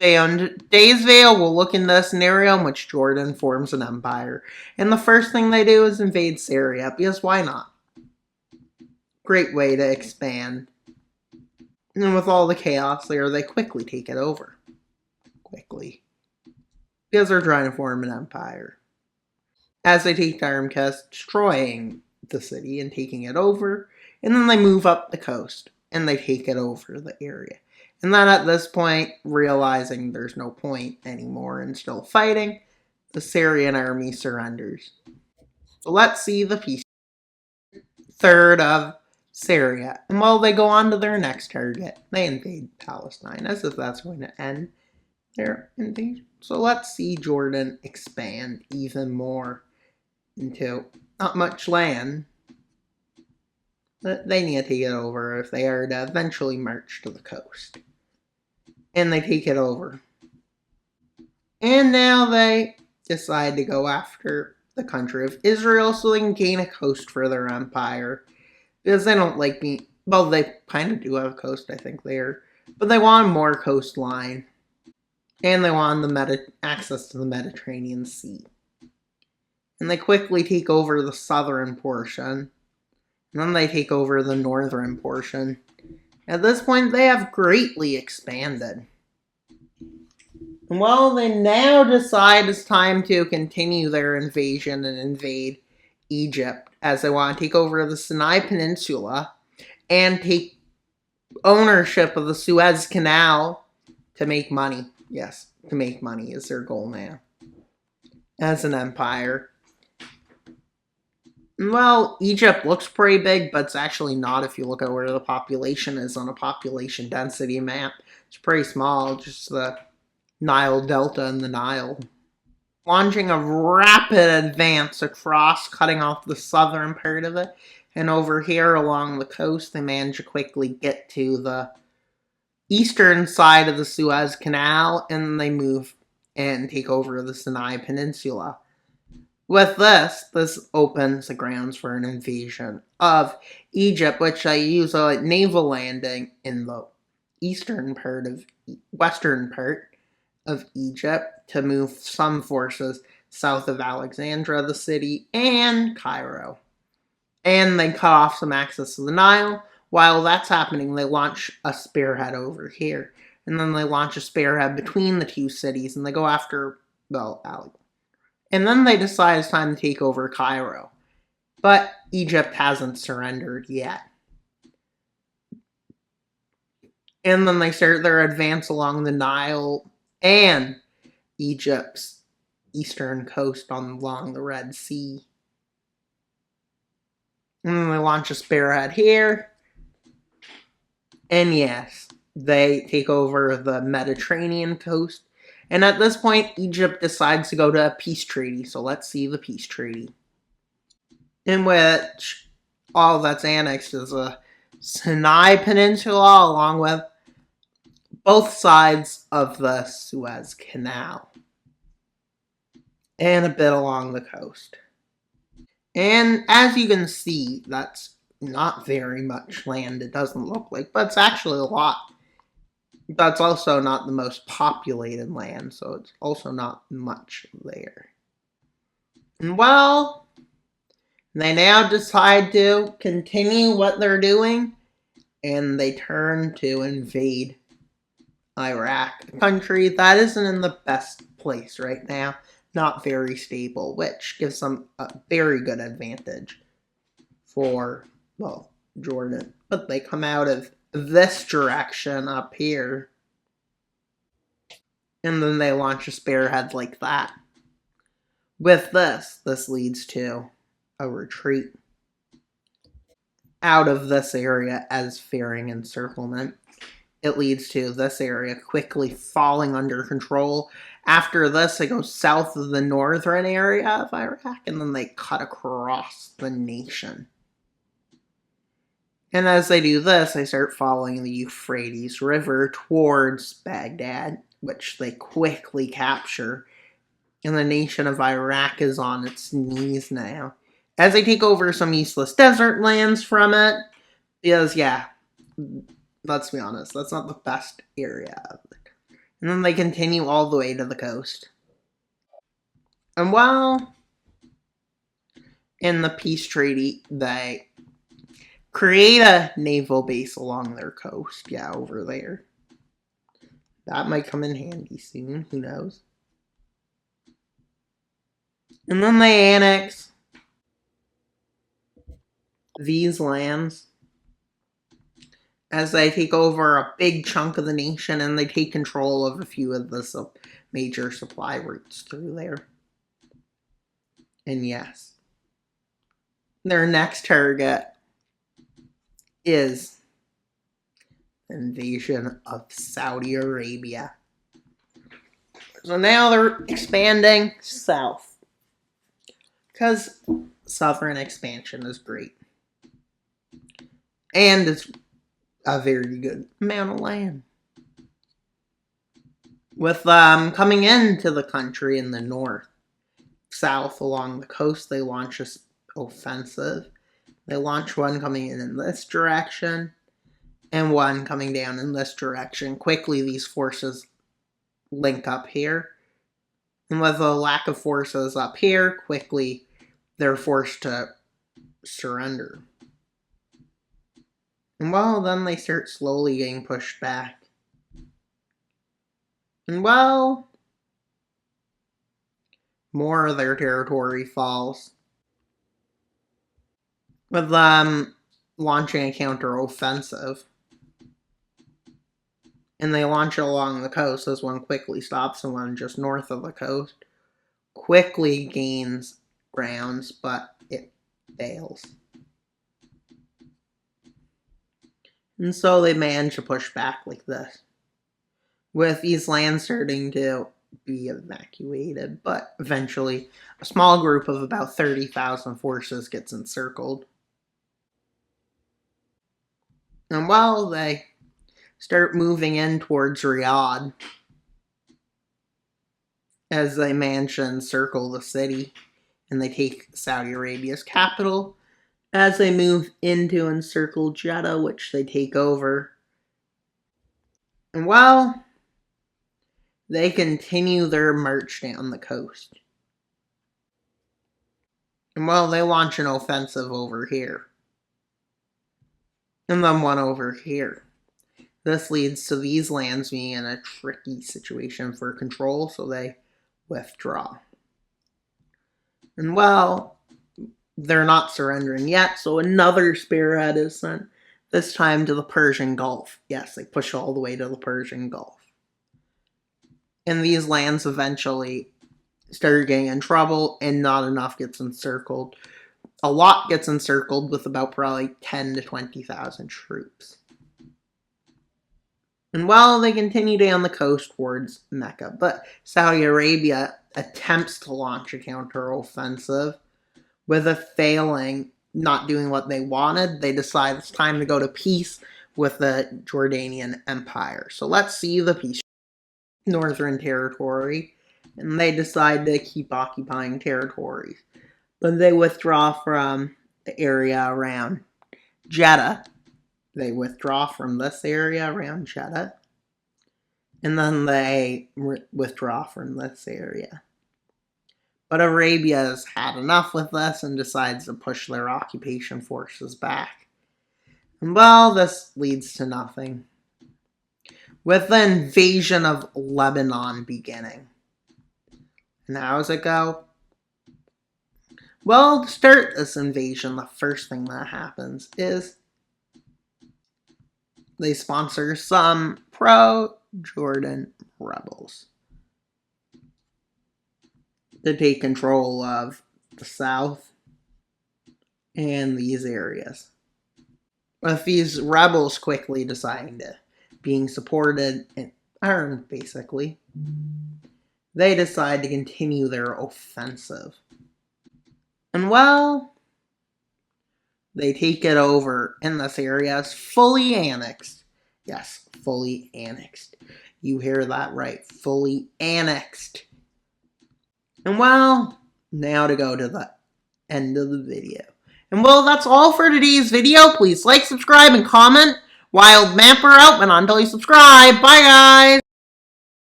And Daysvale will look in the scenario in which Jordan forms an empire. And the first thing they do is invade Syria, because why not? Great way to expand. And with all the chaos there, they quickly take it over. Quickly. Because they're trying to form an empire. As they take Darmcast, destroying the city and taking it over, and then they move up the coast, and they take it over the area. And then at this point, realizing there's no point anymore in still fighting, the Syrian army surrenders. So let's see the peace. Third of Syria. And while they go on to their next target, they invade Palestine, as if that's going to end their invasion. So let's see Jordan expand even more into not much land. But they need to take it over if they are to eventually march to the coast. And they take it over. And now they decide to go after the country of Israel so they can gain a coast for their empire. Because they don't like being... Well, they kind of do have a coast, I think, there. But they want more coastline. And they want access to the Mediterranean Sea. And they quickly take over the southern portion. And then they take over the northern portion. At this point, they have greatly expanded. Well, they now decide it's time to continue their invasion and invade Egypt, as they want to take over the Sinai Peninsula and take ownership of the Suez Canal to make money. Yes, to make money is their goal now. As an empire. Well, Egypt looks pretty big, but it's actually not if you look at where the population is on a population density map. It's pretty small, just the Nile Delta and the Nile. Launching a rapid advance across, cutting off the southern part of it. And over here along the coast, they manage to quickly get to the eastern side of the Suez Canal, and they move and take over the Sinai Peninsula. With this opens the grounds for an invasion of Egypt, which they use a naval landing in the western part of Egypt to move some forces south of Alexandria, the city, and Cairo. And they cut off some access to the Nile. While that's happening, they launch a spearhead over here. And then they launch a spearhead between the two cities, and they go after, Alexandria. And then they decide it's time to take over Cairo. But Egypt hasn't surrendered yet. And then they start their advance along the Nile and Egypt's eastern coast along the Red Sea. And then they launch a spearhead here. And yes, they take over the Mediterranean coast. And at this point, Egypt decides to go to a peace treaty. So let's see the peace treaty. In which all that's annexed is a Sinai Peninsula along with both sides of the Suez Canal. And a bit along the coast. And as you can see, that's not very much land, it doesn't look like, but it's actually a lot. That's also not the most populated land, so it's also not much there. And well, they now decide to continue what they're doing, and they turn to invade Iraq, a country that isn't in the best place right now, not very stable, which gives them a very good advantage for, Jordan. But they come out of this direction up here, and then they launch a spearhead like that. With this leads to a retreat out of this area as fearing encirclement. It leads to this area quickly falling under control. After this, they go south of the northern area of Iraq, and then they cut across the nation. And as they do this, they start following the Euphrates River towards Baghdad, which they quickly capture. And the nation of Iraq is on its knees now, as they take over some useless desert lands from it. Because, let's be honest, that's not the best area of it. And then they continue all the way to the coast. And while in the peace treaty, they create a naval base along their coast. Yeah, over there. That might come in handy soon. Who knows? And then they annex these lands as they take over a big chunk of the nation, and they take control of a few of the major supply routes through there. And yes, their next target is invasion of Saudi Arabia. So now they're expanding south, because southern expansion is great. And it's a very good amount of land. With coming into the country in the north, south along the coast, they launch this offensive. They launch one coming in this direction, and one coming down in this direction. Quickly, these forces link up here. And with a lack of forces up here, quickly, they're forced to surrender. And well, then they start slowly getting pushed back. And well, more of their territory falls. With them launching a counter-offensive. And they launch it along the coast. This one quickly stops, and one just north of the coast quickly gains grounds, but it fails. And so they manage to push back like this, with these lands starting to be evacuated, but eventually a small group of about 30,000 forces gets encircled. And while they start moving in towards Riyadh, as they manage to encircle the city, and they take Saudi Arabia's capital, as they move into encircle Jeddah, which they take over. And while they continue their march down the coast, and while they launch an offensive over here, and then one over here. This leads to these lands being in a tricky situation for control, so they withdraw. And well, they're not surrendering yet, so another spearhead is sent, this time to the Persian Gulf. Yes, they push all the way to the Persian Gulf. And these lands eventually start getting in trouble, and not enough gets encircled. A lot gets encircled with about probably 10 to 20,000 troops. And while they continue down the coast towards Mecca, but Saudi Arabia attempts to launch a counter-offensive, with a failing, not doing what they wanted, they decide it's time to go to peace with the Jordanian Empire. So let's see the peace. Northern territory, and they decide to keep occupying territories. But they withdraw from the area around Jeddah. They withdraw from this area around Jeddah. And then they withdraw from this area. But Arabia has had enough with this and decides to push their occupation forces back. And well, this leads to nothing, with the invasion of Lebanon beginning. And how does it go? Well, to start this invasion, the first thing that happens is they sponsor some pro-Jordan rebels to take control of the south and these areas. With these rebels quickly deciding to being supported and armed, basically, they decide to continue their offensive. And well, they take it over, and this area is fully annexed. Yes, fully annexed. You hear that right, fully annexed. And well, now to go to the end of the video. And well, that's all for today's video. Please like, subscribe, and comment. Wild Mapper out, and until you subscribe. Bye, guys!